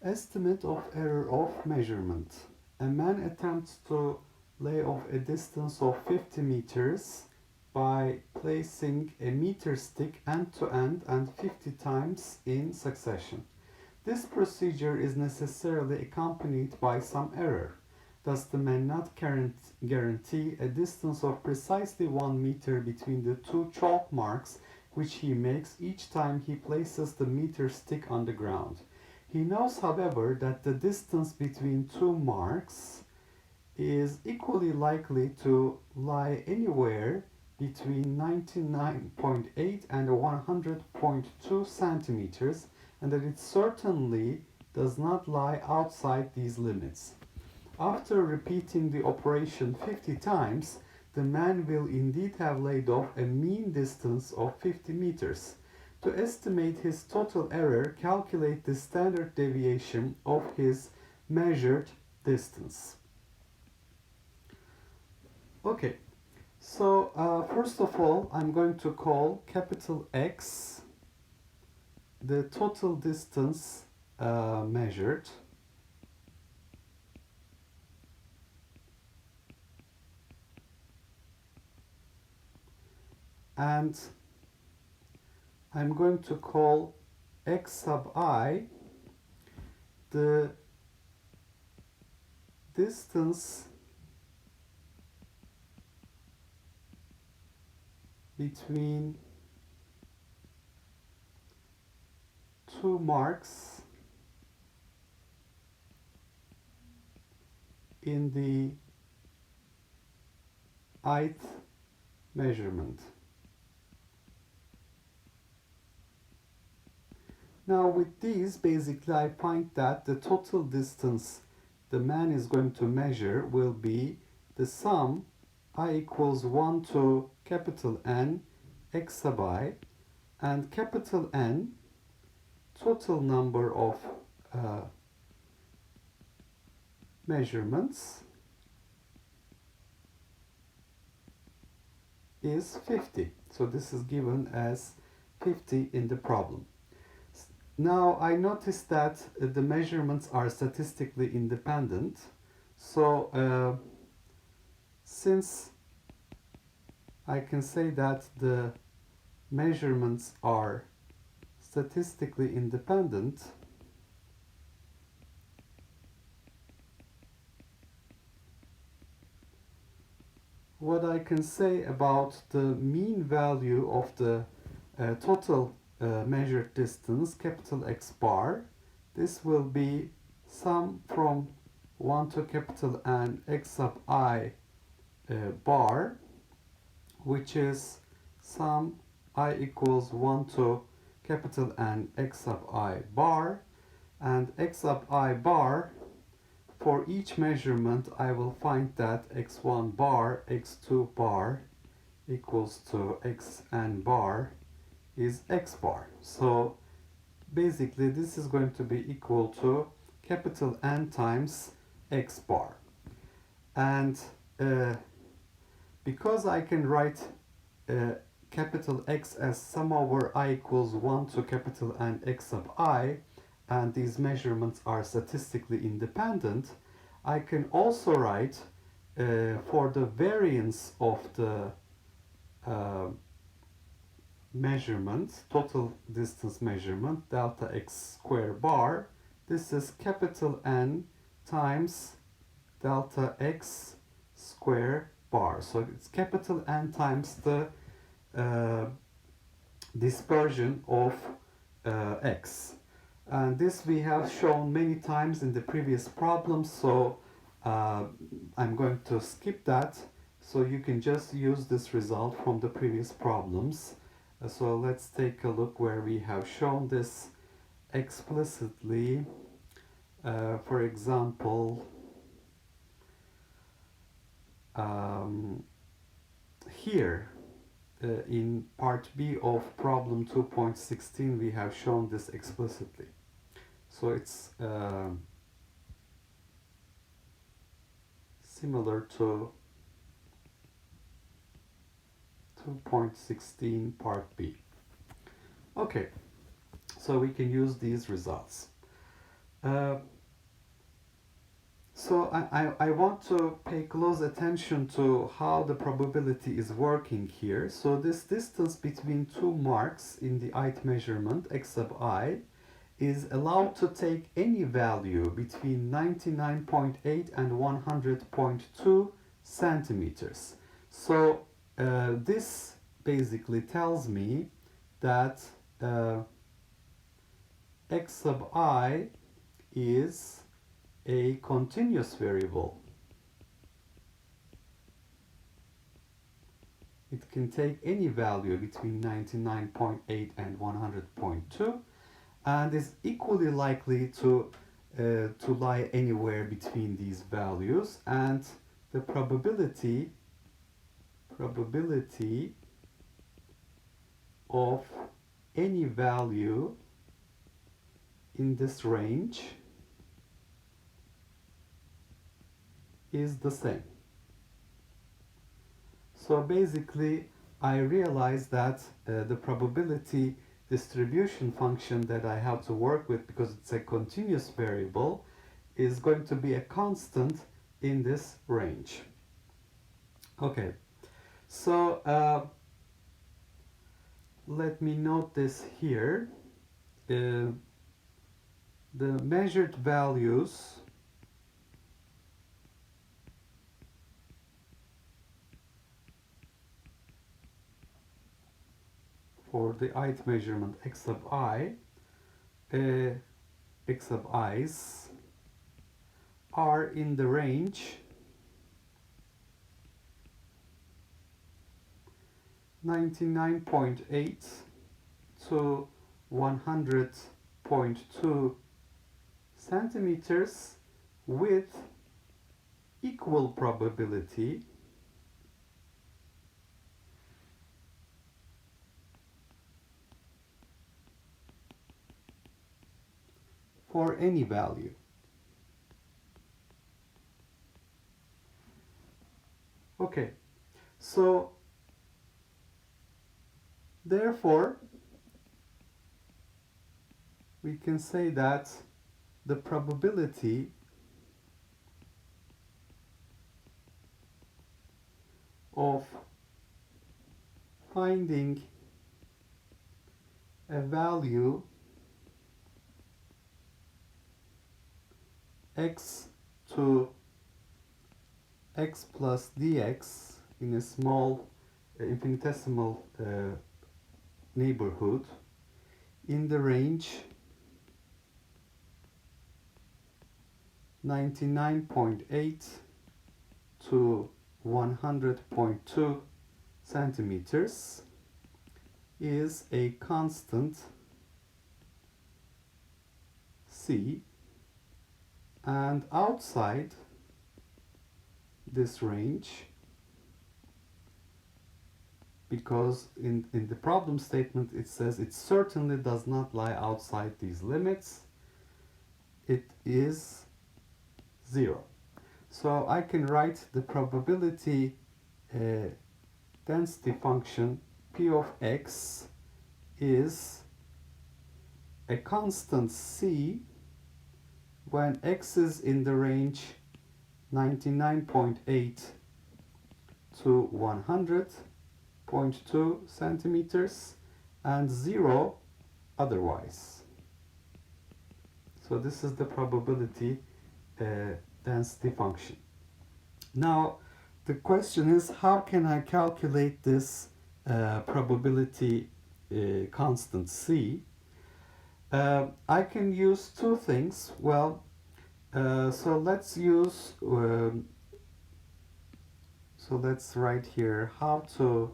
Estimate of error of measurement. A man attempts to lay off a distance of 50 meters by placing a meter stick end to end and 50 times in succession. This procedure is necessarily accompanied by some error. Does the man not guarantee a distance of precisely 1 meter between the two chalk marks which he makes each time he places the meter stick on the ground? He knows, however, that the distance between two marks is equally likely to lie anywhere between 99.8 and 100.2 centimeters, and that it certainly does not lie outside these limits. After repeating the operation 50 times, the man will indeed have laid off a mean distance of 50 meters. To estimate his total error, calculate the standard deviation of his measured distance. Okay, so first of all, I'm going to call capital X the total distance measured. And I'm going to call x sub I the distance between two marks in the ith measurement. Now with these, basically I find that the total distance the man is going to measure will be the sum I equals 1 to capital N x sub I, and capital N total number of measurements is 50. So this is given as 50 in the problem. Now I noticed that the measurements are statistically independent. So since I can say that the measurements are statistically independent, what I can say about the mean value of the total measured distance, capital X bar, this will be sum from 1 to capital N x sub I bar, which is sum I equals 1 to capital N x sub I bar, and x sub I bar, for each measurement I will find that x1 bar, x2 bar equals to xn bar is x bar. So basically this is going to be equal to capital N times x bar. And because I can write capital X as sum over I equals 1 to capital N x sub I, and these measurements are statistically independent, I can also write for the variance of the measurement, total distance measurement, delta x square bar, this is capital N times delta x square bar. So it's capital N times the dispersion of x. And this we have shown many times in the previous problems, so I'm going to skip that, so you can just use this result from the previous problems. So let's take a look where we have shown this explicitly. For example, here in part B of problem 2.16 we have shown this explicitly. So it's similar to 2.16 part B. Okay, so we can use these results. Uh, so I want to pay close attention to how the probability is working here. So this distance between two marks in the ith measurement, x sub I, is allowed to take any value between 99.8 and 100.2 centimeters. So this basically tells me that x sub I is a continuous variable. It can take any value between 99.8 and 100.2 and is equally likely to lie anywhere between these values, and the probability of any value in this range is the same. So basically I realize that the probability distribution function that I have to work with, because it's a continuous variable, is going to be a constant in this range. Okay, so let me note this here. The measured values for the ith measurement x sub I, x sub i's, are in the range 99.8 to 100.2 centimeters with equal probability for any value. Okay, so therefore we can say that the probability of finding a value x to x plus dx in a small infinitesimal neighborhood in the range 99.8 to 100.2 centimeters is a constant c, and outside this range, because in the problem statement it says it certainly does not lie outside these limits, it is 0. So I can write the probability density function p of x is a constant c when x is in the range 99.8 to 100.2 centimeters and 0 otherwise. So this is the probability density function. Now the question is, how can I calculate this probability constant c? I can use two things. Well, so let's use so let's write here how to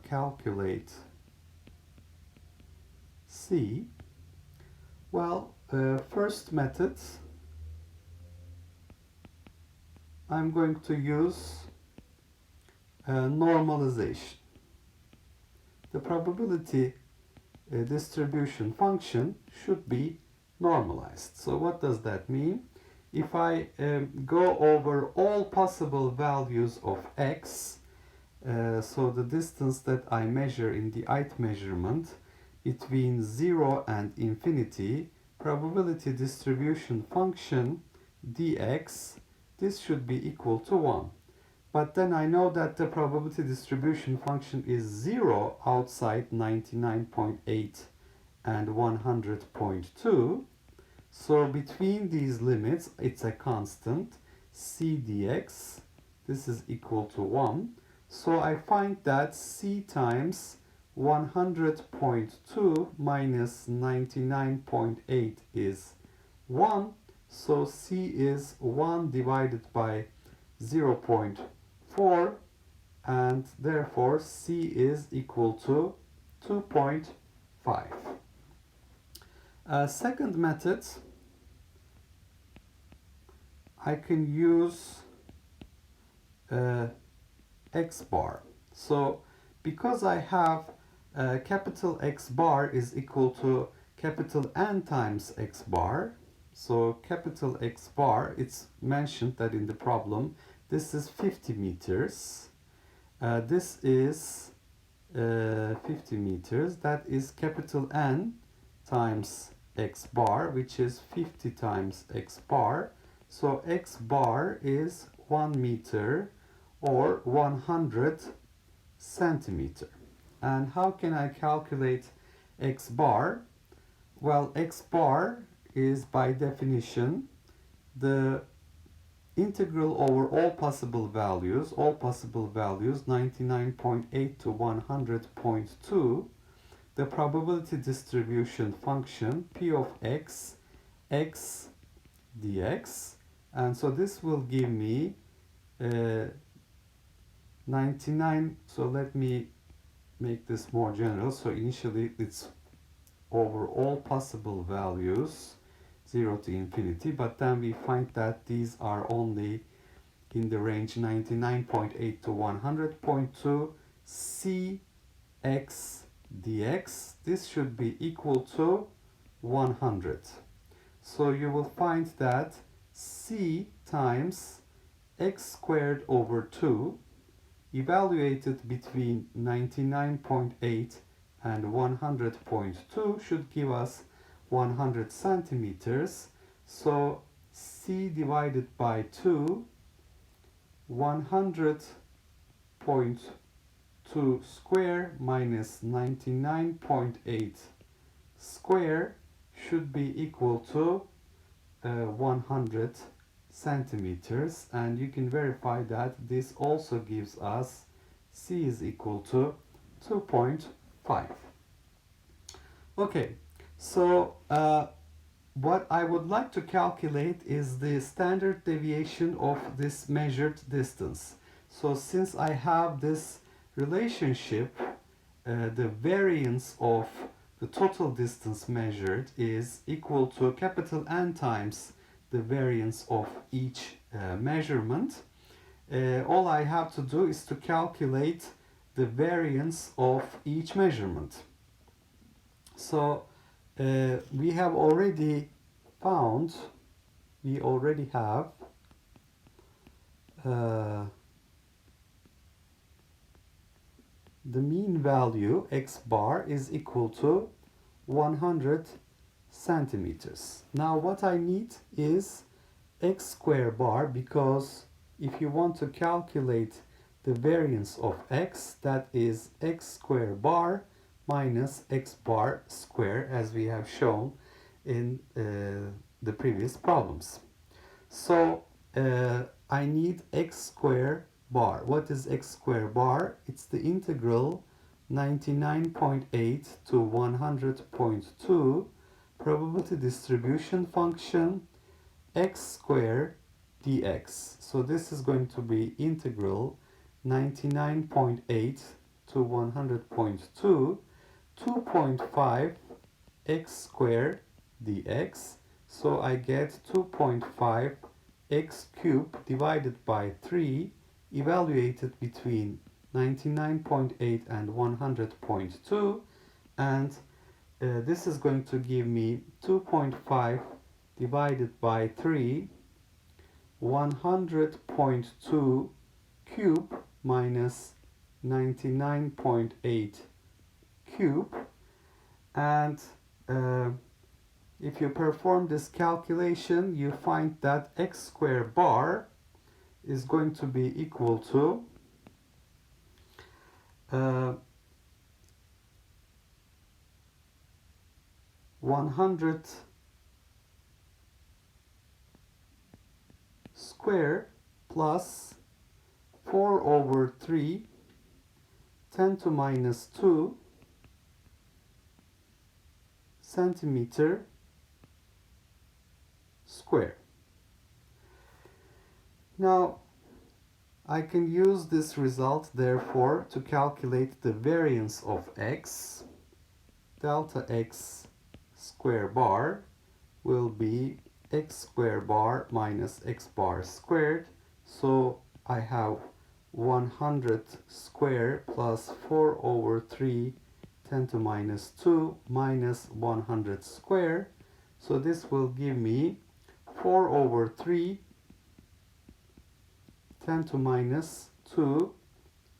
calculate c. Well, first method, I'm going to use normalization. The probability distribution function should be normalized. So what does that mean? If I go over all possible values of x, so the distance that I measure in the ith measurement between 0 and infinity, probability distribution function dx, this should be equal to 1. But then I know that the probability distribution function is 0 outside 99.8 and 100.2. So between these limits, it's a constant, c dx, this is equal to 1. So I find that c times 100.2 minus 99.8 is 1. So c is 1 divided by 0.4, and therefore c is equal to 2.5. Second method, I can use x bar. So because I have capital X bar is equal to capital N times X bar, so capital X bar, it's mentioned that in the problem, this is 50 meters. This is 50 meters. That is capital N times X bar, which is 50 times X bar. So X bar is 1 meter or 100 centimeter. And how can I calculate X bar? Well, X bar is by definition the integral over all possible values 99.8 to 100.2, the probability distribution function p of x, x dx, and so this will give me 99. So let me make this more general. So initially it's over all possible values 0 to infinity, but then we find that these are only in the range 99.8 to 100.2. c x dx, this should be equal to 100. So you will find that c times x squared over 2 evaluated between 99.8 and 100.2 should give us 100 centimeters. So c divided by 2, 100.2 square minus 99.8 square should be equal to 100 centimeters, and you can verify that this also gives us c is equal to 2.5. Okay, so what I would like to calculate is the standard deviation of this measured distance. So since I have this relationship, the variance of the total distance measured is equal to capital N times the variance of each measurement. All I have to do is to calculate the variance of each measurement. So we have already found, we already have the mean value x bar is equal to 100 centimeters. Now what I need is x square bar, because if you want to calculate the variance of x, that is x square bar minus x bar square, as we have shown in the previous problems. So I need x square bar. What is x square bar? It's the integral 99.8 to 100.2 probability distribution function x square dx. So this is going to be integral 99.8 to 100.2, 2.5 x square dx. So I get 2.5 x cubed divided by 3 evaluated between 99.8 and 100.2, and this is going to give me 2.5 divided by 3, 100.2 cube minus 99.8 cube, and if you perform this calculation, you find that x squared bar is going to be equal to 100 square plus 4 over 3 10 to minus 2 centimeter square. Now I can use this result therefore to calculate the variance of x. Delta x square bar will be x square bar minus x bar squared. So I have 100 square plus 4 over 3 10 to minus 2 minus 100 square. So this will give me 4 over 3 10 to minus 2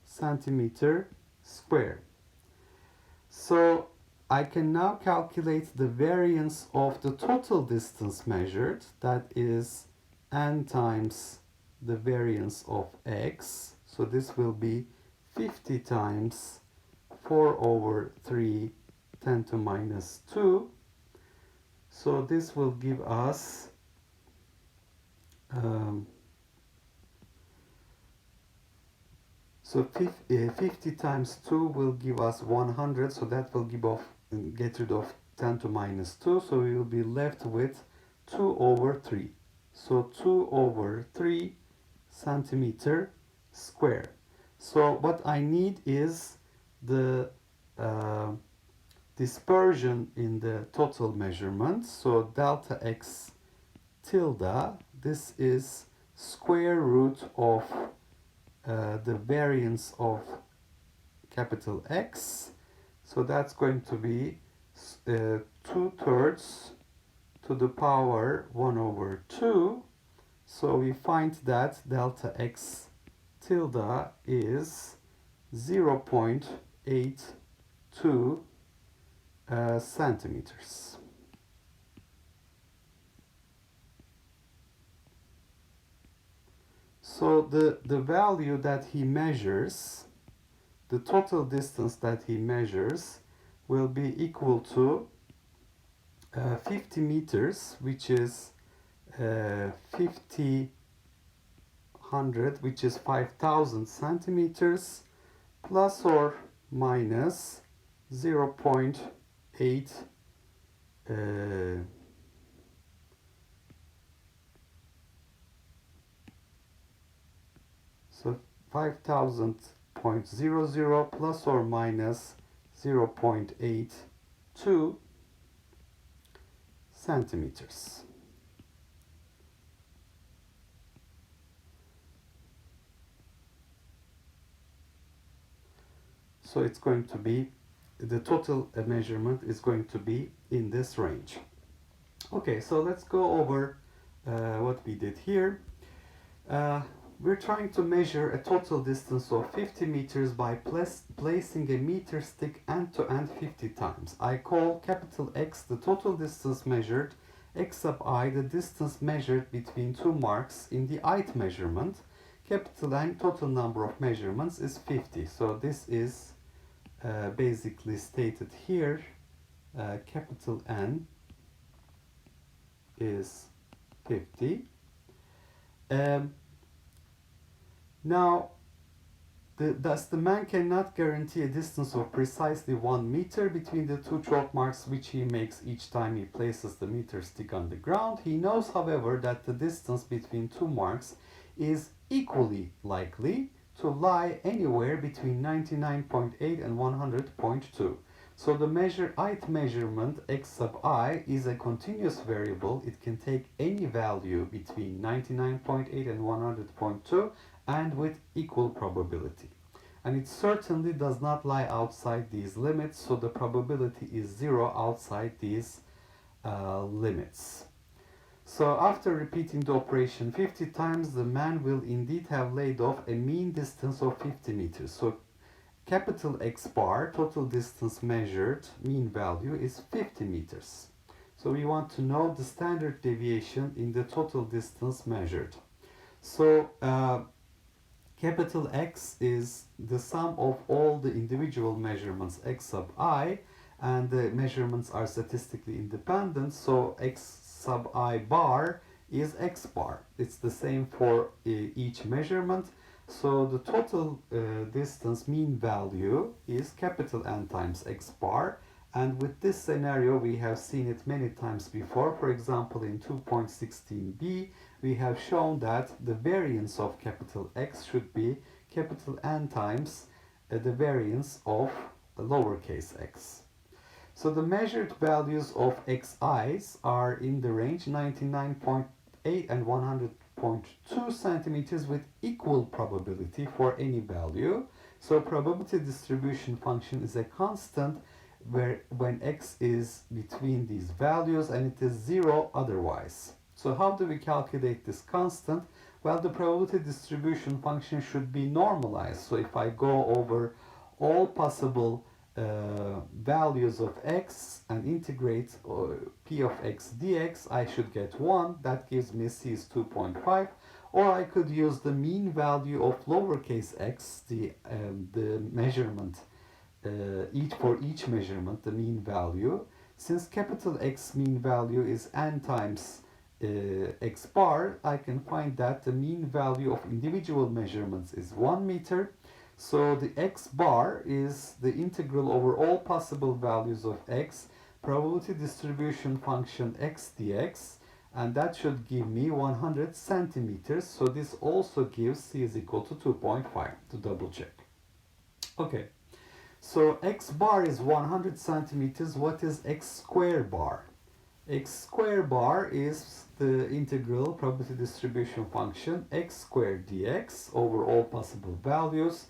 centimeter square. So I can now calculate the variance of the total distance measured, that is n times the variance of x. So this will be 50 times 4 over 3 10 to minus 2. So this will give us so 50 times 2 will give us 100, so that will get rid of 10 to minus 2, so we will be left with 2 over 3. So 2 over 3 centimeter square. So what I need is the dispersion in the total measurement. So delta x tilde, this is square root of the variance of capital X. So that's going to be 2/3 to the power 1 over 2. So we find that delta x tilde is 0.82 centimeters. So the value that he measures, the total distance that he measures, will be equal to 50 meters, which is 100, which is 5,000 centimeters, plus or minus 0.8 so 5,000.00 plus or minus 0.82 centimeters. So it's going to be, the total measurement is going to be in this range. Okay, so let's go over what we did here. We're trying to measure a total distance of 50 meters by placing a meter stick end to end 50 times. I call capital X the total distance measured, X sub I the distance measured between two marks in the ith measurement. Capital N total number of measurements is 50. So this is basically stated here. Capital N is 50. Now, thus the man cannot guarantee a distance of precisely 1 meter between the two chalk marks which he makes each time he places the meter stick on the ground. He knows, however, that the distance between two marks is equally likely to lie anywhere between 99.8 and 100.2. So the ith measurement x sub I is a continuous variable. It can take any value between 99.8 and 100.2 and with equal probability. And it certainly does not lie outside these limits, so the probability is 0 outside these limits. So after repeating the operation 50 times, the man will indeed have laid off a mean distance of 50 meters. So capital X bar, total distance measured, mean value is 50 meters. So we want to know the standard deviation in the total distance measured. So capital X is the sum of all the individual measurements x sub I, and the measurements are statistically independent, so x sub I bar is x bar. It's the same for each measurement. So the total distance mean value is capital N times x bar, and with this scenario we have seen it many times before. For example, in 2.16b we have shown that the variance of capital X should be capital N times the variance of lowercase x. So the measured values of xi's are in the range 99.8 and 100.2 centimeters with equal probability for any value. So probability distribution function is a constant where when x is between these values and it is 0 otherwise. So how do we calculate this constant? Well, the probability distribution function should be normalized. So if I go over all possible values of x and integrate p of x dx, I should get 1. That gives me c is 2.5. Or I could use the mean value of lowercase x, the measurement, for each measurement, the mean value. Since capital X mean value is n times x bar, I can find that the mean value of individual measurements is 1 meter. So the x bar is the integral over all possible values of x, probability distribution function x dx, and that should give me 100 centimeters. So this also gives c is equal to 2.5, to double check. Okay, so x bar is 100 centimeters. What is x square bar? X square bar is the integral probability distribution function x squared dx over all possible values.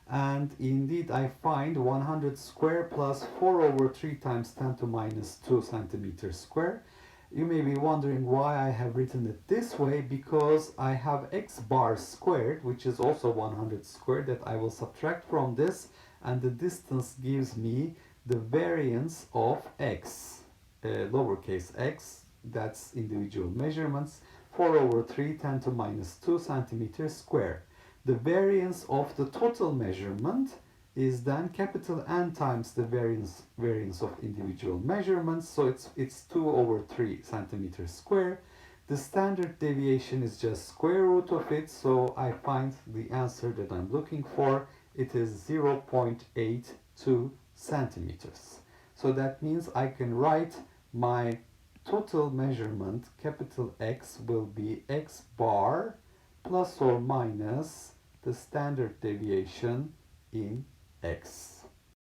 And indeed I find 100 square plus 4 over 3 times 10 to minus 2 centimeters square. You may be wondering why I have written it this way, because I have x bar squared, which is also 100 squared, that I will subtract from this, and the distance gives me the variance of x, lowercase x, that's individual measurements, 4 over 3, 10 to minus 2 centimeters square. The variance of the total measurement is then capital N times the variance of individual measurements, so it's 2 over 3 centimeters square. The standard deviation is just square root of it, so I find the answer that I'm looking for. It is 0.82 centimeters. So that means I can write my total measurement, capital X, will be x bar plus or minus the standard deviation in x.